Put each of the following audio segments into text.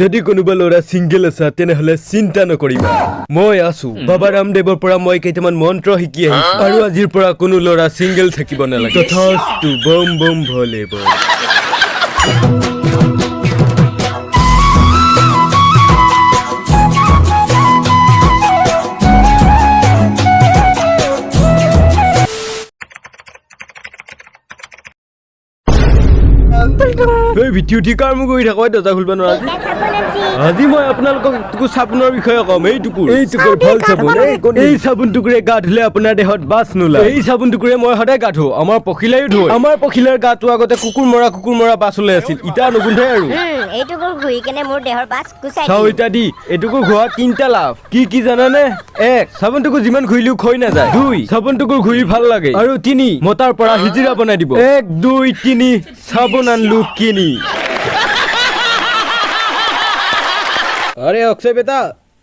যদি কোনোবা ল'ৰা সিংগল আছে তেনেহ'লে চিন্তা নকৰিবা মই আছো বাবা ৰামদেৱৰ পৰা মই কেইটামান মন্ত্ৰ শিকি আহিছো আৰু আজিৰ পৰা কোনো ল'ৰা সিংগল থাকিব নালাগে তথাস্তু বম বম ভলে বম এই ভিডিও ঠিকাৰ মোক কৰি থাকো দৰ্জা খুলিব নোৱাৰা আজি মই আপোনালোকক চাবোনৰ বিষয়ে কম এই টুকুৰ ভাল চাবোন এই চাবোন টুকুৰে গা ধুলে আপোনাৰ দেহত বাছ নোলায় এই চাবোন টুকুৰে মই সদায় গা ধো আমাৰ পখিলাইও ধুই আমাৰ পখিলাৰ গাটো আগতে কুকুৰ মৰা বাছ ওলাই আছিল ইটা নুগুন্ধাই আৰু এইটুকুৰ ঘুৰি কেনে মোৰ দেহৰ বাছ কুচাই চাও ইটা দি এইটুকুৰ ঘোৱা 3টা লাভ কি জানানে 1 চাবোন টুকুৰ যিমান ঘুৰিলেও খৈ নাযায় 2 চাবোন টুকুৰ ঘুৰি ভাল লাগে আৰু 3 মতাৰ পৰা হিজিৰা বনাই দিব 1 2 3 চাবোন আনলু কিনি আরে অক্ষয় বেটা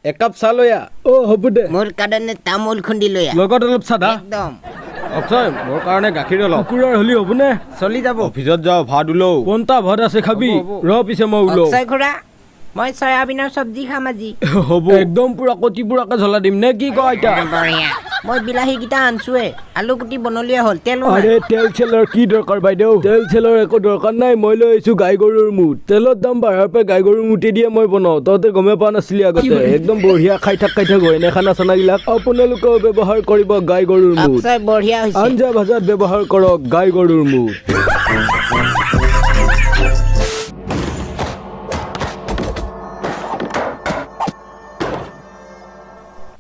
এক কাপ চা লয়া ও হ'ব দে মোৰ কাৰণে তামোল খুন্দি লয়া লগত অলপ চাদা একদম অক্ষয় মোৰ কাৰণে গাখীৰ অলপ কুকুৰৰ হলি হ'বনে চলি যাব অফিসত যাও ভাত উলো কোনটা ভাত আছে খাবি ৰ পিছে মই উলো অক্ষয় খুৰা মই সয়াবিনৰ সবজি খাম আজি হ'ব একদম পুৰা কটি পুৰাকে ঝলা দিম নে কি কয় আইতা বঢ়িয়া মই বিলাহী গিটা আনছুৱে আলু কুটি বনলিয়া হল তেল আৰে তেল চেলৰ কি দৰকাৰ বাইদেউ তেল চেলৰ একো দৰকাৰ নাই মই লৈ আহিছো গাই গৰুৰ মুঠ তেলৰ দাম বাঢ়াৰ পৰা গাই গৰুৰ মুঠি দিয়ে মই বনাও তহঁতে গমে পোৱা নাছিলি আগতে একদম বঢ়িয়া খাই থাক এনে খানা চানাগিলাক আপোনালোকেও ব্যৱহাৰ কৰিব গাই গৰুৰ মুঠ অক্ষয় বঢ়িয়া হৈছে আঞ্জা ভাজাত ব্যৱহাৰ কৰক গাই গৰুৰ মুঠ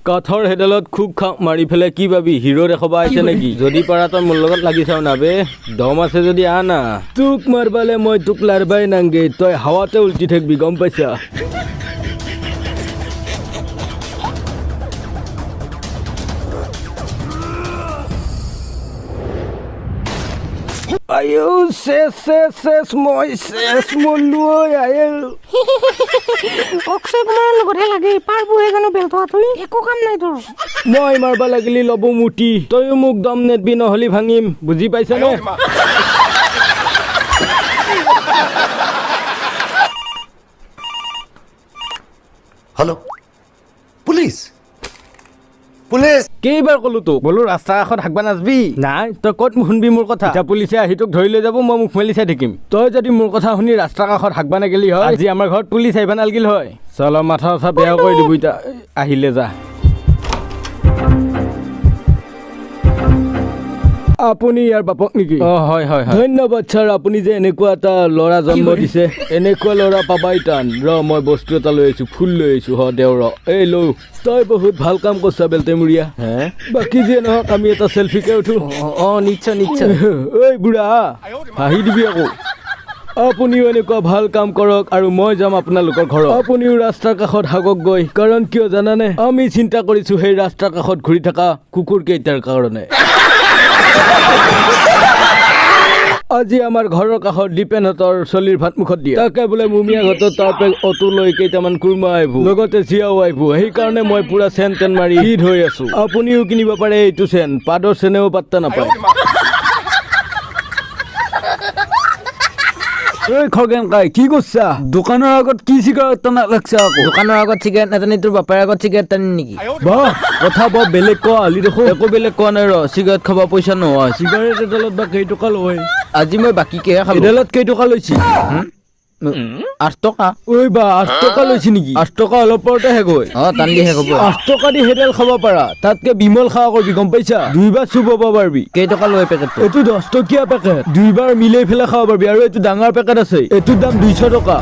কাঠৰ হেডালত খুব মাৰি ফেলে কি ভাবি হিৰো দেখাবা আহিছে নেকি যদি পাৰা তই মোৰ লগত লাগি চাও না বে দম আছে যদি আনা তোক মাৰবালে মই তোক লাৰবাই নাংগে তই হাৱাতে উল্টি থাকবি গম পাইছা আয়ো শেষ মল্লু আয়েল অক্ষয় কুমাৰৰ লগতে লাগে পাৰবো এজনো বেলতোৱা তুই একো কাম নাই তোৰ মই মাৰবা লাগিলি লব মুটি তইও মোক দম নেদবি নহলি ভাঙিম বুজি পাইছনে हेलो पुलिस কেইবাৰ কলো তোক বোলো ৰাস্তা কাষত হাকবা নাচবি নাই তই ক'ত শুনবি মোৰ কথা এতিয়া পুলিচে আহি তোক ধৰি লৈ যাব মই মুখ মেলি চাই থাকিম তই যদি মোৰ কথা শুনি ৰাস্তা কাষত হাকবা নাগেলি হয় আজি আমাৰ ঘৰত পুলিচ আহিবা নালগিল হয় চল মাথা চাথা বেয়া কৰি দিব এতিয়া আহিলে যা আপুনি ইয়াৰ বাপক নেকি হয় ধন্যবাদ ছাৰ আপুনি যে এনেকুৱা এটা ল'ৰা জন্ম দিছে এনেকুৱা ল'ৰা পাবাই টান মই বস্তু এটা লৈ আহিছো ফুল লৈ আহিছো দেও এই লৌ তই বহুত ভাল কাম কৰিছা বেলটেমুৰীয়া বাকী যে নহওক আমি এটা চেলফিকে উঠো নিশ্চয় ঐ বুঢ়া হাঁহি দিবি আকৌ আপুনিও এনেকুৱা ভাল কাম কৰক আৰু মই যাম আপোনালোকৰ ঘৰত আপুনিও ৰাস্তাৰ কাষত হাগক গৈ কাৰণ কিয় জানানে আমি চিন্তা কৰিছো সেই ৰাস্তাৰ কাষত ঘূৰি থকা কুকুৰ কেইটাৰ কাৰণে আজি আমাৰ ঘৰৰ কাষত দীপেনহঁতৰ চলিৰ ভাত মুখত দিয়ে তাকে বোলে মুমিয়া ঘাটত তাৰ পৰা অটো লৈ কেইটামান কুৰ্মা আহিব লগতে চিয়াও আহিব সেইকাৰণে মই পুৰা চেন তেন মাৰি হিট হৈ আছো আপুনিও কিনিব পাৰে এইটো চেন পাদৰ চেনেও পাত্তা নাপায় খগেন কাই কি কৰিছা দোকানৰ আগত কি চিগাৰেট টানা লাগছে আকৌ দোকানৰ আগত চিগাৰেট নাটানি তোৰ বাপাৰ আগত চিগাৰেট টানি নেকি বাহ কথা বৰ বেলেগ কোৱা আলি দেখো একো বেলেগ কোৱা নাই চিগাৰেট খাব পইচা নহয় চিগাৰেট এডালত বা কেইটকা লয় আজি মই বাকীকেহে খালো এডালত কেইটকা লৈছি 8 টকা ঐ বা 8 টকা লৈছি নেকি 8 টকা অলপ পৰতে হে গৈ টানলি হে হ'ব 8 টকা দি হেডাল খাব পাৰা তাতকে বিমল খাৱা কৰিবি গম পাইছা দুইবাৰ চুব পাৰবি কেইটকা লয় পেকেটটো এইটো 10 টকীয়া পেকেট দুইবাৰ মিলাই ফেলে খাব পাৰবি আৰু এইটো ডাঙৰ পেকেট আছে এইটোৰ দাম 200 টকা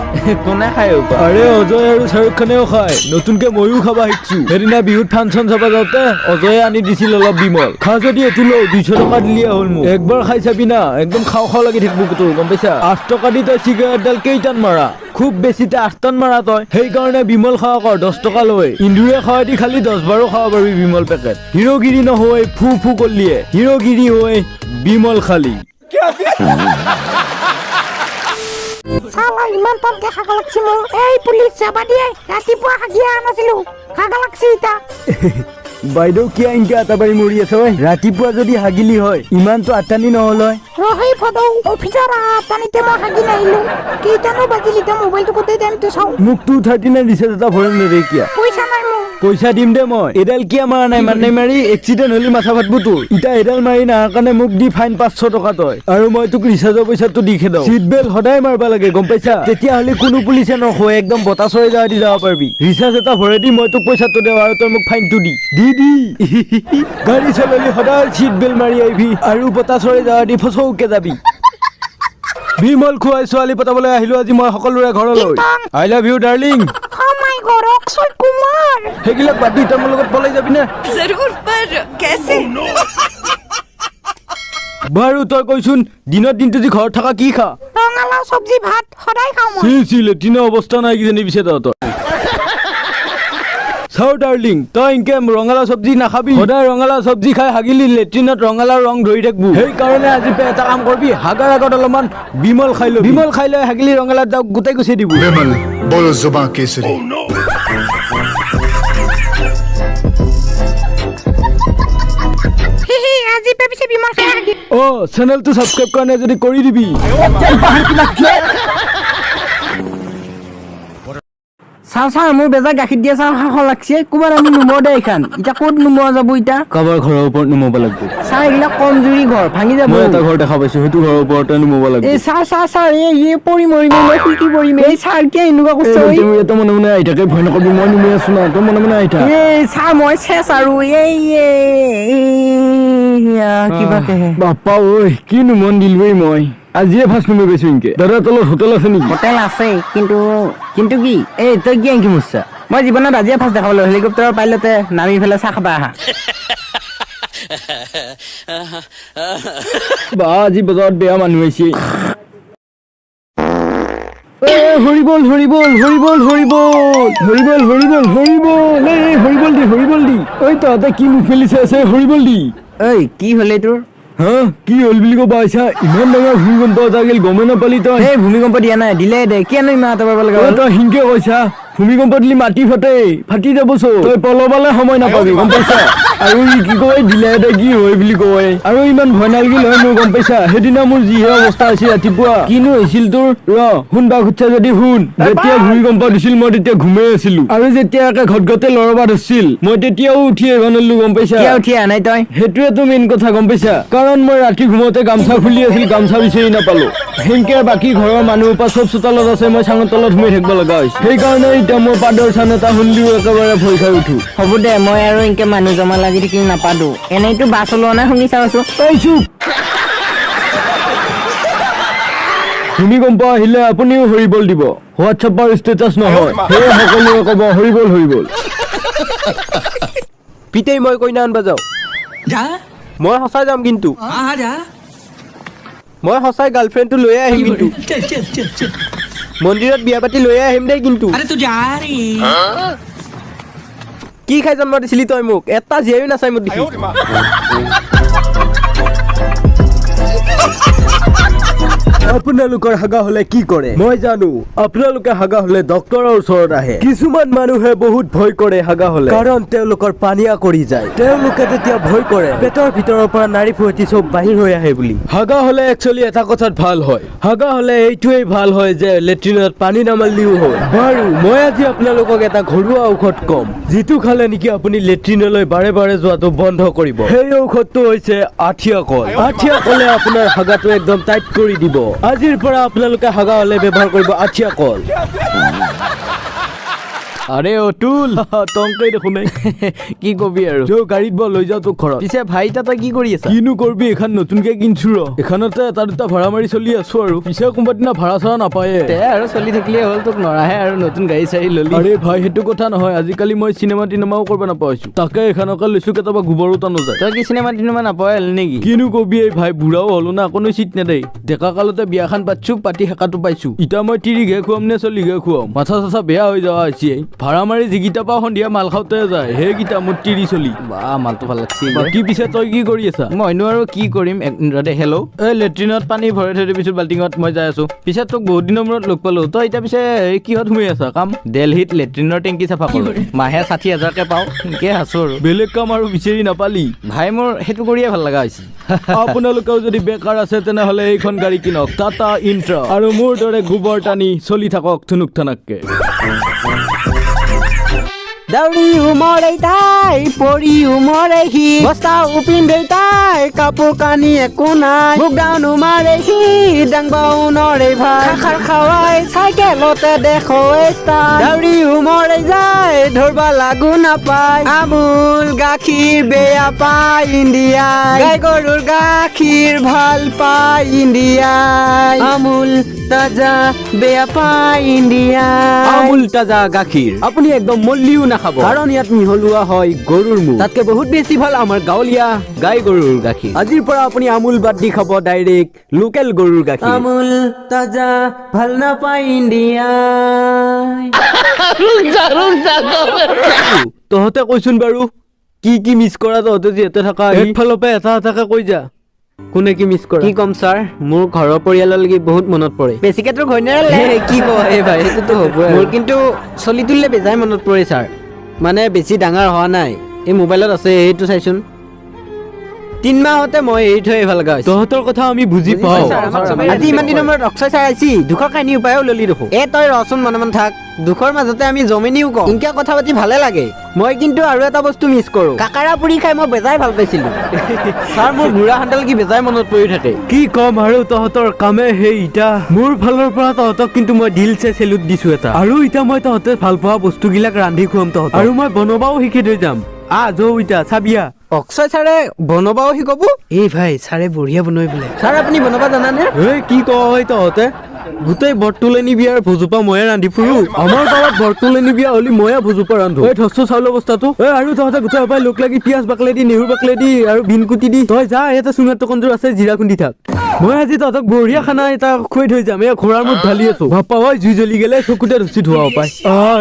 কোনে খায় আৰে অজয় আৰু শাহৰুখ খানেও খায় নতুনকে ময়ো খাবা শিকছো সেইদিনা বিহুত ফাংচন চাবা যাওঁতে অজয়ে আনি দিছিল অলপ বিমল খা যদি এইটো লও 200 টকা দিলিয়ে হ'ল মোক একবাৰ খাই চাবি না একদম খাও লাগি থাকিব তোৰ গম পাইছা 8 টকা দি তই চিগাৰেটডাল কেইটান মাৰা খুব বেছিতে 8 টন মাৰা তই সেইকাৰণে বিমল খাৱা কৰ 10 টকা লয় ইন্দুৰে খাৱা দি খালি 10-12 খাব পাৰবি বিমল পেকেট হিৰোগিৰি নহয় ফু কৰিলিয়ে হিৰোগিৰি হয় বিমল খালি চালা ইমান টানকে খাগা লাগছি মোৰ এই পুলিচ যাবা দিয়ে ৰাতিপুৱা হাগিয়া আনাছিলো খাগা লাগছি ইটা বাইদেউ কিয় ইনকে আটাবাৰী মৰি আছে ঐ ৰাতিপুৱা যদি হাগিলি হয় ইমানটো আটানি নহ'ল হয় ৰহেই ফটো অফিচাৰ পানীতে মই হাগি নাহিলো কেইটানো বাজিল এতিয়া মোবাইলটো গোটেই টাইমটো চাওঁ মোক 239 ৰিচাৰ্জ এটা ভৰাই নেদে কিয়া পইচা নাই মোৰ পইচা দিম দে মই এডাল কিয় মাৰা নাই মানে মাৰি এক্সিডেণ্ট হ'লে মাথা ফাটব তোৰ এতিয়া এডাল মাৰি নাহাৰ কাৰণে মোক দি ফাইন 500 টকা তই আৰু মই তোক ৰিচাৰ্জৰ পইচাটো দি খেদাও চিট বেল্ট সদায় মাৰবা লাগে গম পাইছা তেতিয়াহ'লে কোনো পুলিচে নখয় একদম বতাহ চৰাই যাৱা দি যাব পাৰিবি ৰিচাৰ্জ এটা ভৰাই দি মই তোক পইচাটো দেওঁ আৰু তই মোক ফাইনটো দি গাড়ী চলালি সদায় চিট বেল্ট মাৰি আহিবি আৰু বতাহ চৰাই যাৱা দি ফচৌকে যাবি বিমল খুৱাই ছোৱালী পতাবলৈ আহিলো আজি মই সকলোৰে ঘৰলৈ I love you darling Akshay Kumar সেইবিলাক বাদ দি তই মোৰ লগত পলাই যাবি নে जरूर पर कैसे বাৰু তই কৈছোন দিনৰ দিনটো যি ঘৰত থকা কি খা ৰঙালাও চব্জি ভাত সদায় খাওঁ মই চি লেট্ৰিনৰ অৱস্থা নাই কিজানি পিছে তহঁতৰ চাও ডাৰ্লিং তই ইনকে ৰঙালাও চব্জি নাখাবি সদায় ৰঙালাও চব্জি খাই হাগিলি লেট্ৰিনত ৰঙালাও ৰং ধৰি থাকবো সেইকাৰণে আজি এটা কাম কৰবি হাগাৰ আগত অলপমান বিমল খাই লৈ হাগিলি ৰঙালাও দাগ গোটাই গুচি দিব विमल बोलो जुबान केसरी আজি পেপিছে বিমল খাই হাগি অ চেনেলটো সাবস্ক্ৰাইব কৰা নাই যদি কৰি দিবি চাওঁ মোৰ বেজা গাখীৰ দিয়া চাওঁ খাব লাগছে ক'ৰবাত আমি নুমো দে এইখান এতিয়া ক'ত নুমোৱা যাব এতিয়া কাৰোবাৰ ঘৰৰ ওপৰত নুমাব লাগিব চাৰ এইবিলাক কমজুৰি ঘৰ ভাঙি যাব মই এটা ঘৰ দেখা পাইছো সেইটো ঘৰৰ ওপৰতে নুমাব লাগিব এই চাৰ এই পৰি মৰিম মই কি কৰিম এই চাৰ কিয় এনেকুৱা কৈছে তই মনে মনে আহি থাকে ভয় নকৰিবি মই নুমাই আছো না তই মনে মনে আহি থাক এই চাৰ মই চেচ আৰু কিবা বাপ্পা ঐ কি নুমন দিলোৱেই মই আজিয়ে ফাৰ্ষ্ট নুমাই পাইছো ইনকে দাদা তলত হোটেল আছে নেকি হোটেল আছে কিন্তু কি এই তই কি আনকি মুচা মই জীৱনত আজিয়ে ফাৰ্ষ্ট দেখাবলৈ হেলিকপ্টাৰৰ পাইলতে নামি পেলাই চাহ খাবা আহা বা আজি বজাৰত বেয়া মানুহ আহিছে হৰিবল দি ঐ তহঁতে কি মুখ মেলি চাই আছে হৰিবল দি ঐ কি হ'লে তোৰ হা কি হ'ল বুলি ক'ব আহিছা ইমান ডাঙৰ ভূমিকম্প এটা গেল গমে নাপালি তই এই ভূমিকম্প দিয়া নাই দিলে দে কিয়নো ইমান আঁতৰাব লগা হ'ল তই হিংকে কৈছা ভূমিকম্প দিলি মাটি ফাটি যাব তই পলবালে সময় নাপাবি গম পাইছা আৰু ই কি কয় দিলে দে কি হয় বুলি কয় আৰু ইমান ভয় নালাগিল হয় মোৰ গম পাইছা সেইদিনা মোৰ যিহে অৱস্থা হৈছিল ৰাতিপুৱা কিনো হৈছিল তোৰ শুনবা খুচ্ছা যদি শুন যেতিয়া ভূমিকম্প দিছিল মই তেতিয়া ঘুমাই আছিলো আৰু যেতিয়া একে ঘটঘটে লৰবা ধৰিছিল মই তেতিয়াও উঠি আহিব নোৱাৰিলো গম পাইছা উঠি আহা নাই তই সেইটোৱেতো মেইন কথা গম পাইছা কাৰণ মই ৰাতি ঘুমোতে গামছা খুলি আছিল গামছা বিচাৰি নাপালো সেনকে বাকী ঘৰৰ মানুহ পৰা চব চোতালত আছে মই চাঙৰ তলত সোমাই থাকিব লগা হৈছে সেইকাৰণে এতিয়া মই পাদৰ চান এটা শুনিও একেবাৰে ভয় খাই উঠো হ'ব দে মই আৰু এনেকে মানুহ জমা লাগি থাকি নাপাতো এনেইতো বাছ ওলোৱা নাই শুনি চাওঁছো ভূমিকম্প আহিলে আপুনিও হৰিবল দিব হোৱাটছএপৰ ষ্টেটাছ নহয় সেয়ে সকলোৱে ক'ব হৰিবল পিতেই মই কইনা আনবা যাওঁ মই সঁচাই যাম কিন্তু মই সঁচাই গাৰ্লফ্ৰেণ্ডটো লৈয়ে আহিম কিন্তু মন্দিৰত বিয়া পাতি লৈয়ে আহিম দেই কিন্তু কি খাই জন্ম দিছিলি তই মোক এটা জীয়াইও নাচাই মোক দেখি আপোনালোকৰ হাগা হলে কি কৰে মই জানো আপোনালোকে হাগা হলে ডক্তৰৰ ওচৰত আহে কিছুমান মানুহে বহুত ভয় কৰে হাগা হলে কাৰণ তেওঁলোকৰ পানীয়া কৰি যায় তেওঁলোকে তেতিয়া ভয় কৰে পেটৰ ভিতৰৰ পৰা নাৰী ফুটি চব বাহিৰ হৈ আহে বুলি হাগা হলে একচুৱেলি এটা কথাত ভাল হয় হাগা হলে এইটোৱেই ভাল হয় যে লেট্ৰিনত পানী নামালিও হয় বাৰু মই আজি আপোনালোকক এটা ঘৰুৱা ঔষধ কম যিটো খালে নেকি আপুনি লেট্ৰিনলৈ বাৰে বাৰে যোৱাটো বন্ধ কৰিব সেই ঔষধটো হৈছে আঠিয়া কলে আপোনাৰ হাগাটো একদম টাইট কৰি দিব আজিৰ পৰা আপোনালোকে হাগা হলে ব্যৱহাৰ কৰিব আঠিয়া কল আৰে অতুল তংকাই দেখোন কি কবি আৰু গাড়ীত বৰ লৈ যাও তোক ঘৰত পিছে ভাই তই কি কৰি আছা কিনো কৰবি এখন নতুনকে কিনছো এখনতে এটা দুটা ভাড়া মাৰি চলি আছো আৰু পিছে কোনোবা দিনা ভাড়া চাড়া নাপায়ে আৰু চলি থাকিলে হ'ল তোক নৰাহে আৰু নতুন গাড়ী চাড়ী ললি আৰে ভাই সেইটো কথা নহয় আজিকালি মই চিনেমাও কৰিব নাপাইছো তাকে এখনকে লৈছো কেতিয়াবা গোবৰো টানো যায় তই কি চিনেমা নাপায় নেকি কিনো কবি এই ভাই বুঢ়াও হলো না কোনো চিট নেদেই ডেকা কালতে বিয়াখন পাতিছো পাতি হেকাটো পাইছো এতিয়া মই তিৰিঘে খুৱাম নে চলিঘে খুৱাম মাথা চাথা বেয়া হৈ যোৱা হৈছে ভাড়া মাৰি যিকেইটা পাওঁ সন্ধিয়া মাল খাওঁতে যায় সেইকেইটা মোৰ 30 চলি বা মালটো ভাল লাগছে বাকী পিছে তই কি কৰি আছা মইনো আৰু কি কৰিম হেল্ল' এই লেট্ৰিনত পানী ভৰাই থৈ দিবিছো বাল্টিঙত মই যাই আছো পিছে তোক বহুত দিনৰ মূৰত লগ পালো তই এতিয়া পিছে কিহত সোমাই আছা কাম দিল্লীত লেট্ৰিনৰ টেংকি চাফা কৰোঁ মাহে 60,000কে পাওঁ সেনেকৈ আছোঁ আৰু বেলেগ কাম আৰু বিচাৰি নাপালি ভাই মোৰ সেইটো কৰিয়ে ভাল লগা হৈছে আপোনালোকেও যদি বেকাৰ আছে তেনেহ'লে এইখন গাড়ী কিনক টাটা ইণ্ট্ৰা আৰু মোৰ দৰে গোবৰ টানি চলি থাকক থুনুক থানাককে দাউৰিও মৰে তাই পৰিও মৰে সি বস্তাও পিন্ধে তাই কাপোৰ কানি একো নাই বুক ডাউনো মাৰে সি ডাংবাও নৰে ভাই খাৰ খাৱাই চাইকেলতে দেখুৱাই দাউৰিও মৰে যায় ধৰবা লাগু নাপায় আমুল গাখীৰ বেয়া পায় ইণ্ডিয়াই গাই গৰুৰ গাখীৰ ভাল পায় ইণ্ডিয়াই আমুল তাজা বেয়া পায় ইণ্ডিয়াই আমুল তাজা গাখীৰ আপুনি একদম মল্লিও নাখাব কাৰণ ইয়াত মিহলোৱা হয় গৰুৰ মূহ তাতকে বহুত বেছি ভাল আমাৰ গাঁৱলীয়া গাই গৰুৰ গাখীৰ আজিৰ পৰা আপুনি আমুল বাদ দি খাব ডাইৰেক্ট লোকেল গৰুৰ গাখীৰ আমুল তাজা ভাল নাপায় ইণ্ডিয়াই তহঁতে কৈছোন বাৰু কি কি মিছ কৰা তহঁতে যিহেতু থাকা একফালৰ পৰা এটা এটাকে কৈ যা কোনে কি মিছ কৰা কি ক'ম ছাৰ মোৰ ঘৰৰ পৰিয়াললৈকে বহুত মনত পৰে বেছিকে তোৰ ঘৈণীয়েৰে কি কয় এই ভাই সেইটোতো হ'বই মোৰ কিন্তু চলি তুলিলে বেজাই মনত পৰে ছাৰ মানে বেছি ডাঙৰ হোৱা নাই এই মোবাইলত আছে সেইটো চাইচোন 3 মাহতে মই এৰি থৈ আহিব লগা হৈছে তহঁতৰ কথা আমি বুজি পাওঁ আজি ইমান দিনৰ মূৰত অক্ষয় ছাৰ আহিছি দুখৰ কাহিনী উপায়ো ললি দেখোঁ তই ৰচোন মনে থাক দুখৰ মাজতে আমি জমিনিও কওঁ ইনকে কথা পাতি ভালে লাগে মই কিন্তু আৰু এটা বস্তু মিছ কৰোঁ কাকাৰা পুৰি খাই মই বেজাই ভাল পাইছিলোঁ ছাৰ মোৰ বুঢ়া হাণ্ডাল কি বেজাই মনত পৰি থাকে কি কম আৰু তহঁতৰ কামে সেই ইটা মোৰ ফালৰ পৰা তহঁতক কিন্তু মই দিলছে চেলুট দিছো এটা আৰু ইটা মই তহঁতে ভাল পোৱা বস্তুবিলাক ৰান্ধি খুৱাম তহঁতক আৰু মই বনাবাও শিকি থৈ যাম যৌ ইটা চাবিয়া অক্ষয় ছাৰে বনাবাও শিকাব এই ভাই ছাৰে বঢ়িয়া বনাই বোলে ছাৰ আপুনি বনাব জানানে কি কয় তহঁতে গোটেই বৰটোলেনি বিয়াৰ ভোজোপা ময়ে ৰান্ধি ফুৰো আমাৰ গাঁৱত বৰটোলেনি বিয়া হলি ময়ে ভোজোপা ৰান্ধো ধৰছো চাউলৰ বস্তাটো আৰু তহঁতে গোটেই উপায় লোক লাগি পিয়াজ বাকলে দি নেহুৰ বাকলে দি আৰু বিন কুটি দি তই যা ইয়াতে চুঙাত কঞ্জোৰ আছে জিৰা খুন্দি থাক মই আজি তহঁতক বঢ়িয়া খানা এটা খুৱাই থৈ যাম ঘোঁৰাৰ মুখ ঢালি আছো ভাপা হয় জুই জ্বলি গেলে চকুতে ৰচি ধোৱাও পাই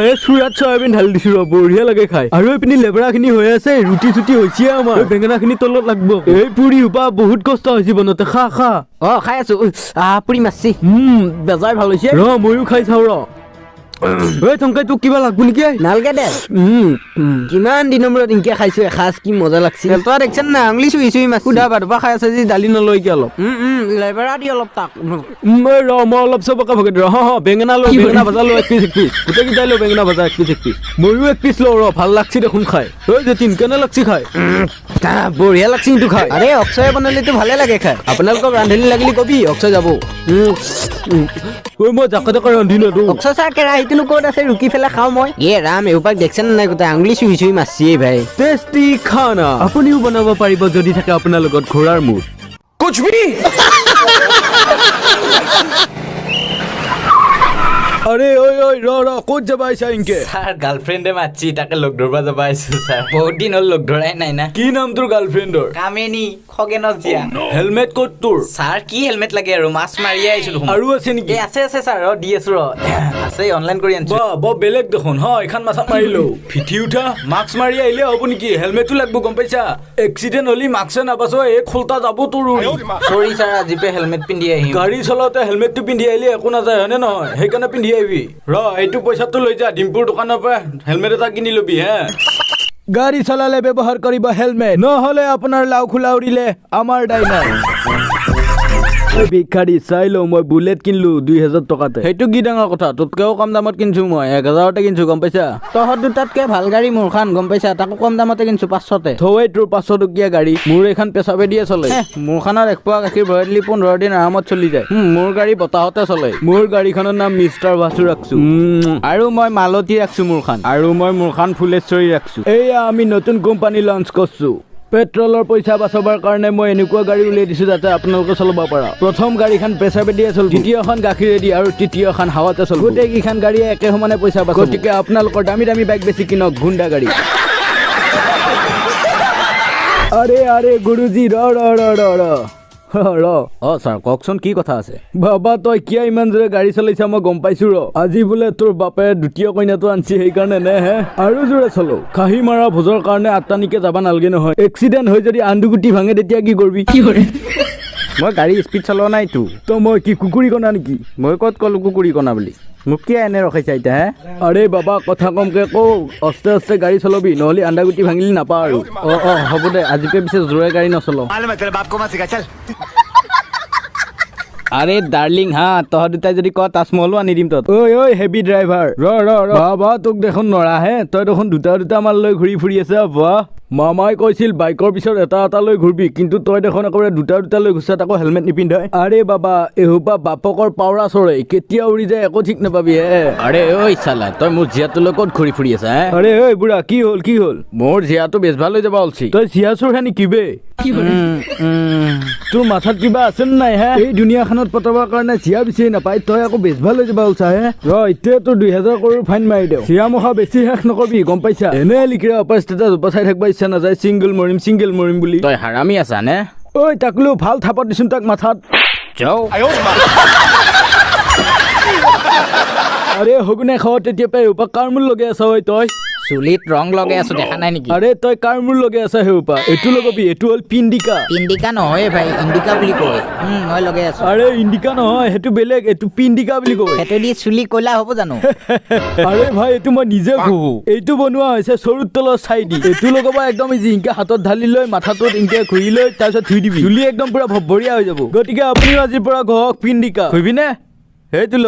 এই চুৰাত চয়াবিন ঢালি দিছো বঢ়িয়া লাগে খাই আৰু এইপিনি লেবৰা খিনি হৈ আছে ৰুটি চুটি হৈছে আমাৰ বেঙেনা খিনি তলত লাগব এই পুৰি উপা বহুত কষ্ট হৈছে বনতে খা খাই আছো পুৰি মাছছি বেজাই ভাল হৈছে ময়ো খাই চাও থংকাই তোক কিবা লাগব নেকি নালগে দে কিমান দিনৰ মূৰত ইনকে খাইছো এসাঁজ কি মজা লাগছিল তই দেখিছেন না আঙুলি চুই চুই মাছ সুধা ভাতবা খাই আছে যদি দালি নলৈ কি অলপ লেবেৰা দি অলপ তাক মই অলপ চবকে ভগে বেঙেনা লৈ বেঙেনা ভাজা লৈ 1 পিচ গোটেইকেইটাই লৈ বেঙেনা ভাজা 1 পিচ ময়ো 1 পিচ লওঁ ভাল লাগছি দেখোন খাই যেতিন কেনে লাগছি খাই বঢ়িয়া লাগছি কিন্তু খাই আৰে অক্ষয়ে বনালেতো ভালে লাগে খাই আপোনালোকক ৰান্ধনি লাগিলে কবি অক্ষয় যাব মই জাকে জাকে ৰান্ধি নতো অক্ষয় ছাৰ কেৰাহীটোনো ক'ত আছে ৰুকি ফেলাই খাওঁ মই ৰাম এইবাৰ দেখছেন নাই গোটেই আঙুলি চুই চুই মাছছি ভাই টেষ্টি খানা আপুনিও বনাব পাৰিব যদি থাকে আপোনাৰ লগত ঘোঁৰাৰ মুখ कुछ भी আরে ওই ক'ত যাবা আইছা ইনকে স্যার গার্লফ্রেন্ডে মারছি তাকে লোক ধরবা যাবা আইছো স্যার বহুত দিন হল লোক ধরাই নাই না কি নাম তোর গার্লফ্রেন্ডর কামেনি খগেনৰ জিয়া হেলমেট ক'ত তোৰ স্যাৰ কি হেলমেট লাগে আৰু মাছ মাৰিয়ে আইছো দেখোন আৰু আছে নেকি আছে স্যাৰ দি আছো আছে অনলাইন কৰি আনছো বৰ বেলেগ দেখোন এখন মাথা মাৰিলো ফিঠি উঠা মাস্ক মাৰি আহিলে হ'ব নেকি হেলমেটটো লাগব গম পাইছা এক্সিডেন্ট হলি মাস্ক নাপাছো এই খোলতা যাব তোৰ সৰি স্যার আজি পে হেলমেট পিন্ধি আহিম গাড়ী চলাওতে হেলমেটটো পিন্ধি আহিলে একো নাযায় হয়নে নহয় সেইকাৰণে পিন্ধি আহিবি এইটো পইচাটো লৈ যা ডিম্পুৰ দোকানৰ পৰা হেলমেট এটা কিনি লবি গাড়ী চলালে ব্যৱহাৰ কৰিব হেলমেট নহলে আপোনাৰ লাও খোলা উৰিলে আমাৰ দাই নাই ভিক্ষাৰী চাই লওঁ মই বুলেট কিনলো 2000 টকাতে সেইটো কি ডাঙৰ কথা তোতকেও কম দামত কিনছো মই 1000তে কিনছো গম পাইছা তহঁত দুটাতকে ভাল গাড়ী মোৰখান গম পাইছা তাকো কম দামতে কিনছো 500তে থৈ তোৰ 500 টকীয়া গাড়ী মোৰ এখন পেচাবে দিয়ে চলে মোৰখানৰ 1 পোৱা গাখীৰ ভৰাই দিলি 15 দিন আৰামত চলি যায় মোৰ গাড়ী বতাহতে চলে মোৰ গাড়ীখনৰ নাম মিষ্টাৰ ভাসু ৰাখছো আৰু মই মালতী ৰাখছো মোৰখান আৰু মই মোৰখান ফুলেশ্বৰী ৰাখছো এয়া আমি নতুন কোম্পানী লঞ্চ কৰছো পেট্ৰলৰ পইচা বাচাবৰ কাৰণে মই এনেকুৱা গাড়ী উলিয়াই দিছো যাতে আপোনালোকে চলাব পাৰা প্ৰথম গাড়ীখন প্ৰেছাৰ দিয়ে চল দ্বিতীয়খন গাখীৰেদি আৰু তৃতীয়খন হাৱাতে চল গোটেইকেইখন গাড়ীয়ে একে সমানে পইচা বাচাব গতিকে আপোনালোকৰ দামী দামী বাইক বেছি কিনক গুণ্ডা গাড়ী আৰে গুৰুজী ৰ ৰ ছাৰ কওকচোন কি কথা আছে বাবা তই কিয় ইমান জোৰে গাড়ী চলাইছা মই গম পাইছো ৰ আজি বোলে তোৰ বাপে দ্বিতীয় কইনাটো আনছি সেইকাৰণে নে হে আৰু জোৰে চলো খাহী মাৰা ভোজৰ কাৰণে আঠটানিকে যাব নালাগে নহয় এক্সিডেণ্ট হৈ যদি আন্দুগুটি ভাঙে তেতিয়া কি কৰিবি মই গাড়ী স্পীড চলোৱা নাইতো তো মই কি কুকুৰী কণা নেকি মই ক'ত ক'লো কুকুৰী কণা বুলি মোক কিয় এনে ৰখাইছা এতিয়া হে আৰে বাবা কথা কমকে কওঁ অস্তে অস্তে গাড়ী চলাবি নহ'লে আন্দাগুটি ভাঙিলি নাপা আৰু হ'ব দে আজি পে পিছে জোৰে গাড়ী নচলাওঁ मालूम है तेरे बाप को मत सिखा चल আৰে ডাৰ্লিং হা তহঁত দুটাই যদি ক তাজমহলো আনি দিম তহঁত ঐ হেভি ড্ৰাইভাৰ ৰ বাবা তোক দেখোন নৰাহে তই দেখোন দুটা মাল লৈ ঘূৰি ফুৰি আছে বাহ মামাই কৈছিল বাইকৰ পিছত এটা লৈ ঘূৰবি কিন্তু তই দেখোন একেবাৰে দুটা লৈ ঘুচা তাকো হেলমেট নিপিন্ধাই আৰে বাবা এসোপা বাপকৰ পাউৰা চৰে কেতিয়া উৰি যায় একো ঠিক নাপাবি হে আৰে ঐ চালা তই মোৰ জীয়াটোলৈ ক'ত ঘূৰি ফুৰি আছা হে আৰে ঐ বুঢ়া কি হ'ল মোৰ জীয়াটো বেছ ভাল হৈ যাব অলছি তই চিয়াচোৰ হে নেকি বে তোৰ মাথাত কিবা আছে নাই হে এই দুনিয়াখনত পতাবৰ কাৰণে চিয়া বিচাৰি নাপায় তই আকৌ বেছ ভাল হৈ যাবা ওলছা হে এতিয়া তোৰ 2000 কৰোৰ ফাইন মাৰি দেও চিয়া মুখা বেছি শেষ নকবি গম পাইছা এনে লিখিৰা অপাৰ ষ্টেটাছ উপচাই থাকিবা ইচ্ছা নাযায় চিংগল মৰিম বুলি তই হাৰামি আছা নে ঐ তাকলেও ভাল থাপত দিছোন তাক মাথাত যাও আৰে হগুনে খাৱ তেতিয়া পাই উপা কাৰ মূল লগাই আছা ঐ তই চুলিত ৰং লগাই আছো দেখা নাই নেকি আৰে তই কাৰ মূল লগাই আছা হে উপা এইটো লগাবি এইটো হ'ল পিণ্ডিকা ইণ্ডিকা নহয় ভাই ইণ্ডিকা বুলি কয় মই লগাই আছো আৰে ইণ্ডিকা নহয় সেইটো বেলেগ এইটো পিণ্ডিকা বুলি কয় হেতেদি চুলি কলা হ'ব জানো আৰে ভাই এইটো মই নিজে ঘহো এইটো বনোৱা হৈছে চৰুৰ তলৰ চাই দি এইটো লগাবা একদম ইজি ইনকে হাতত ঢালি লৈ মাথাটোত ইনকে ঘুৰি লৈ তাৰপিছত ধুই দিবি চুলি একদম পুৰা ভবৰীয়া হৈ যাব গতিকে আপুনিও আজিৰ পৰা ঘহক পিণ্ডিকা ঘুৰিবি নে সেইটো ল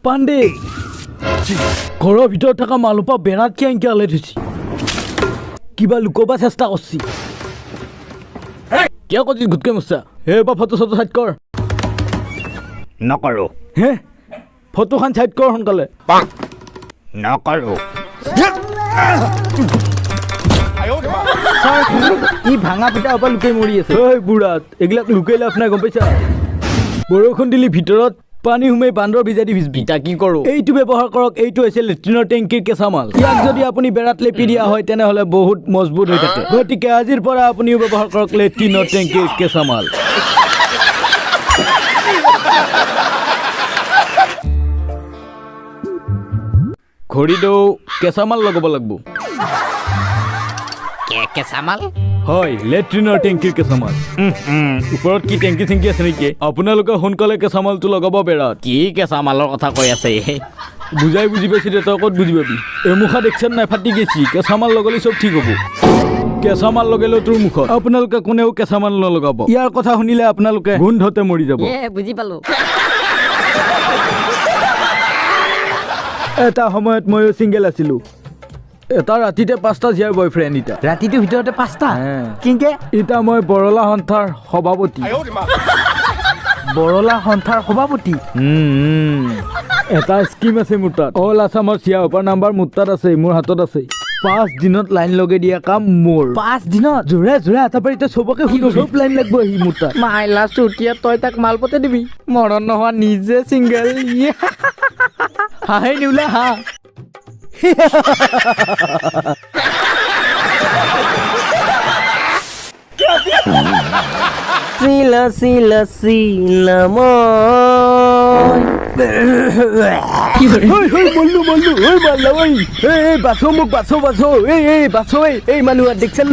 পাণ্ডে ঘৰৰ ভিতৰত থকা মালপা বেৰাত কিয় ইনকে আলাই থৈছি কিবা লুকবা চেষ্টা কৰছি কিয় কৈছিল গুটকে মুচা হে বা ফটো চটো চাইড কৰ নকৰো হে ফটোখন চাইড কৰ সোনকালে নকৰো ই ভাঙা পিঠা ওপৰ লুকাই মৰি আছে ঐ বুঢ়াত এইবিলাক লুকাই লাভ নাই গম পাইছা বৰষুণ দিলি ভিতৰত পানী সোমাই বান্দৰ ভিজাই দি ভিজবি ইটা কি কৰো এইটো ব্যৱহাৰ কৰক এইটো হৈছে লেট্ৰিনৰ টেংকিৰ কেঁচা মাল ইয়াক যদি আপুনি বেৰাত লেপি দিয়া হয় তেনেহ'লে বহুত মজবুত হৈ থাকে গতিকে আজিৰ পৰা আপুনিও ব্যৱহাৰ কৰক লেট্ৰিনৰ টেংকিৰ কেঁচা মাল ঘড়ীটো কেঁচা মাল লগাব লাগিব কেঁচা মাল হয় লেট্ৰিনৰ টেংকিৰ কেঁচা মাল ওপৰত কি টেংকি চেংকি আছে নেকি আপোনালোকে সোনকালে কেঁচা মালটো লগাব বেৰাত কি কেঁচা মালৰ কথা কৈ আছে বুজাই বুজি পাইছি দে তই ক'ত বুজি পাবি এমুখা দেখছেন নাই ফাটি গৈছি কেঁচা মাল লগালে চব ঠিক হ'ব কেঁচা মাল লগালেও তোৰ মুখত আপোনালোকে কোনেও কেঁচা মাল নলগাব ইয়াৰ কথা শুনিলে আপোনালোকে গোন্ধতে মৰি যাব বুজি পালো এটা সময়ত ময়ো চিংগেল আছিলো এটা ৰাতিতে 5টা জীয়াৰ বয়ফ্ৰেণ্ড ইটা ৰাতিটোৰ ভিতৰতে 5টা কিংকে ইটা মই বৰলা সন্থাৰ সভাপতি বৰলা সন্থাৰ সভাপতি এটা স্কিম আছে মোৰ তাত অল আছামৰ চিয়া ওপৰ নাম্বাৰ মোৰ তাত আছে মোৰ হাতত আছে 5 দিনত লাইন লগাই দিয়া কাম মোৰ 5 দিনত জোৰে এটা পাৰি তই চবকে শুনো চব লাইন লাগব আহি মোৰ তাত মাইলা চুটিয়া তই তাক মালপতে দিবি মৰণ নোহোৱা নিজে চিংগেল হাঁহে নিউলা হা চিলা চিলা চিলা মল্লু বাছো মোক বাছো এই মানুহ দেখছেন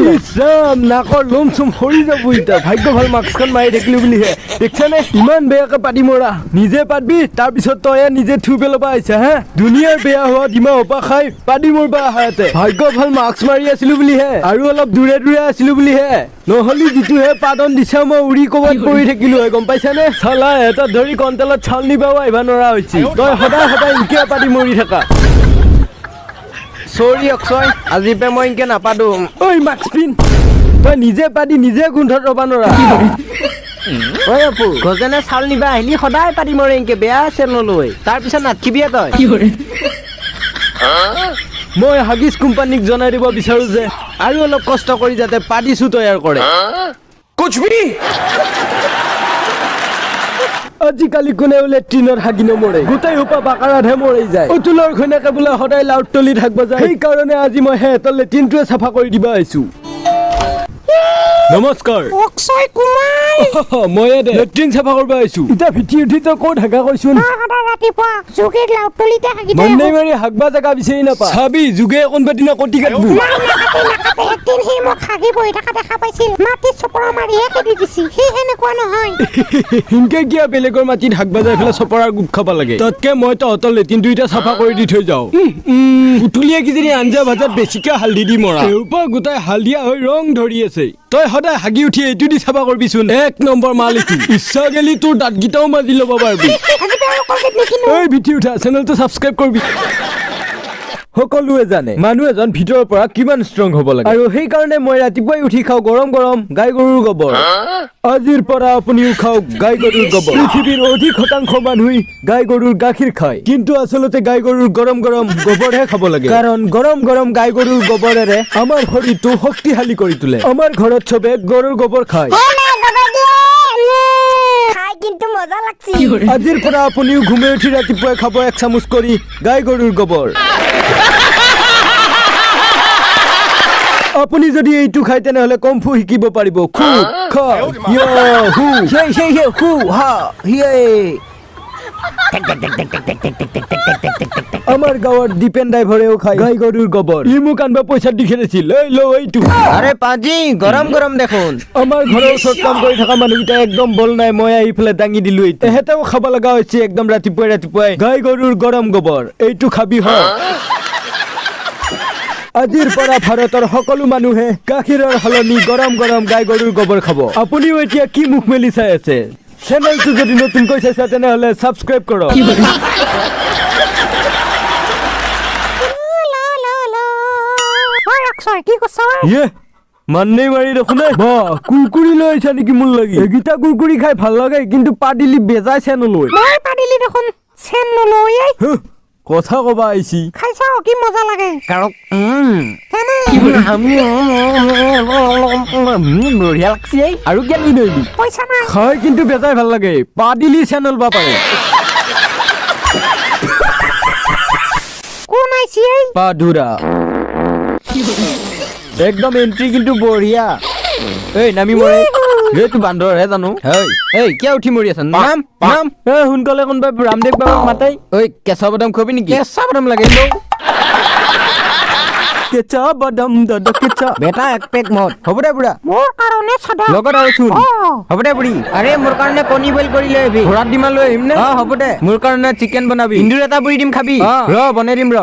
নাকৰ লোম চুম সৰি যাব ইতা ভাগ্য ভাল মাস্কখন মাৰি থাকিলো বুলিহে দেখছানে ইমান বেয়াকে পাতি মৰা নিজে পাতবি তাৰপিছত তই নিজে থু পেলাবা আহিছা হে দুনিয়াৰ বেয়া হোৱা ডিমা হোপা খাই পাতি মৰবা আহাতে ভাগ্য ভাল মাস্ক মাৰি আছিলো বুলিহে আৰু অলপ দূৰে আছিলো বুলিহে নহ'লে যিটোহে পাদন দিছা মই উৰি ক'বাত পৰি থাকিলো হয় গম পাইছানে চালা এটা ধৰি কণ্টেলত চাল নিবাও আহিব নোৱাৰা হৈছে তই সদায় ইনকে পাতি মৰি থাকা চৰি অক্ষয় আজি পে মই ইনকে নাপাতো ঐ মাস্ক পিন তই নিজে পাতি নিজে গোন্ধত ৰবা নোৱাৰা ঐ আপু গজেনে চাউল নিবা আহিলি সদায় পাতি মৰে ইনকে বেয়া আছে নলৈ তাৰপিছত নাথকিবিয়ে তই মই হাগিছ কোম্পানীক জনাই দিব বিচাৰো যে আৰু অলপ কষ্ট কৰি যাতে পাতিছো তৈয়াৰ কৰে আজিকালি কোনেও লেট্ৰিনৰ হাগি নমৰে গোটেই সোপা বাকাৰাতহে মৰি যায় অতুলৰ ঘৈণীয়েকে বোলে সদায় লাউত তলি থাকিব যায় সেইকাৰণে আজি মই সিহঁতৰ লেট্ৰিনটোৱে চাফা কৰি দিব আহিছো নমস্কাৰ অক্ষয় কুমাৰ মই লেট্ৰিন চাফা কৰিব আহিছো এতিয়া ভিটি উঠি তই ক'ত হাগা কৈছোন সদায় ৰাতিপুৱা যোগীৰ লাউতলিতে হাগি থৈ মন্নে মাৰি হাগবা জাগা বিচাৰি নাপা চাবি যুগে কোনবা দিনা কটি কাটবো একদিন সি মোক হাগি বহি থকা দেখা পাইছিল মাটিত চপৰা মাৰিহে খেদি দিছি সি সেনেকুৱা নহয় হিংকে কিয় বেলেগৰ মাটিত হাগবা যাই পেলাই চপৰাৰ গোপ খাব লাগে তাতকে মই তহঁতৰ লেট্ৰিন দুইটা চাফা কৰি দি থৈ যাওঁ পুতুলিয়া কিজনী আঞ্জা ভাজাত বেছিকে হালধি দি মৰা ওপৰ গোটাই হালধীয়া হৈ ৰং ধৰি আছে তই সদায় হাগি উঠি এইটো দি চাফা কৰিবিচোন 1 নম্বৰ মাল এইটো ইচ্ছা গেলি তোৰ দাঁতকেইটাও মাজি ল'ব পাৰিবি এই ভিটি উঠা চেনেলটো ছাবস্ক্ৰাইব কৰিবি সকলোৱে জানে মানুহ এজন ভিতৰৰ পৰা কিমান ষ্ট্ৰং হ'ব লাগে আৰু সেই কাৰণে মই ৰাতিপুৱাই উঠি খাওঁ গৰম গৰম গাই গৰুৰ গোবৰ আজিৰ পৰা আপুনিও খাওক গাই গৰুৰ গোবৰ পৃথিৱীৰ অধিক শতাংশ মানুহে গাই গৰুৰ গাখীৰ খায় কিন্তু আচলতে গাই গৰুৰ গৰম গৰম গোবৰহে খাব লাগে কাৰণ গৰম গৰম গাই গৰুৰ গোবৰেৰে আমাৰ শৰীৰটো শক্তিশালী কৰি তোলে আমাৰ ঘৰত চবে গৰুৰ গোবৰ খায় কিন্তু মজা লাগছি আজিৰ পৰা আপুনিও ঘুমে উঠি ৰাতিপুৱাই খাব 1 চামুচ কৰি গাই গৰুৰ গোবৰ আপুনি যদি এইটো খাই তেনেহলে কমফু শিকিব পাৰিব খু খ ইয় হু হে হু হা হিয়ে আমাৰ গাঁৱৰ দীপেন ড্ৰাইভাৰেও খায় গাই গৰুৰ গোবৰ ই মোক আনবা পইচা দি খেলিছিল এই ল এইটো আৰে পাজি গৰম গৰম দেখোন আমাৰ ঘৰৰ ওচৰত কাম কৰি থকা মানুহকেইটা একদম বল নাই মই আহি পেলাই দাঙি দিলো এহেঁতেও খাব লগা হৈছে একদম ৰাতিপুৱাই গাই গৰুৰ গৰম গোবৰ এইটো খাবি হয় আজিৰ পৰা ভাৰতৰ সকলো মানুহে গাখীৰৰ সলনি গৰম গৰম গাই গৰুৰ গোবৰ খাব আপুনিও এতিয়া কি মুখ মেলি চাই আছে চেনেলটো যদি নতুনকৈ চাইছা তেনেহলে ছাবস্ক্ৰাইব কৰক অক্ষয় কি কৈছ ইয়ে মান্নে মাৰি দেখোন বা কুৰকুৰি লৈ আহিছা নেকি মোৰ লাগি এইকেইটা কুৰকুৰি খাই ভাল লাগে কিন্তু পাদিলি বেজাই চেন লৈ মই পাদিলি দেখোন চেন নলৈ কথা কবা আহিছি খাই চাও কি মজা লাগে বঢ়িয়া লাগছি আৰু কেনি নইবি পইচা নাই খাই কিন্তু বেজাই ভাল লাগে পাদিলি চেনেল বা পাৰে কোন আইছি পাদুৰা একদম এন্ট্ৰি কিন্তু বঢ়িয়া এই নামি মৰে এইটো বান্দৰহে জানো এই কিয় উঠি মৰি আছ নাম নাম সোনকালে কোনোবাই ৰামদেৱ বাবাক মাতাই ঐ কেঁচা বাদাম খুৱাবি নেকি কেঁচা বাদাম লাগে কেঁচা বাদাম দাদা কেঁচা বেটা 1 পেক মদ হ'ব দে বুঢ়া মোৰ কাৰণে সদা লগত আহিছোন হ'ব দে বুঢ়ী আৰে মোৰ কাৰণে কণী বইল কৰি লৈ আহিবি ঘোঁৰাত ডিমা লৈ আহিম নে হ'ব দে মোৰ কাৰণে চিকেন বনাবি ইন্দুৰ এটা বুঢ়ী দিম খাবি ৰ বনাই দিম ৰ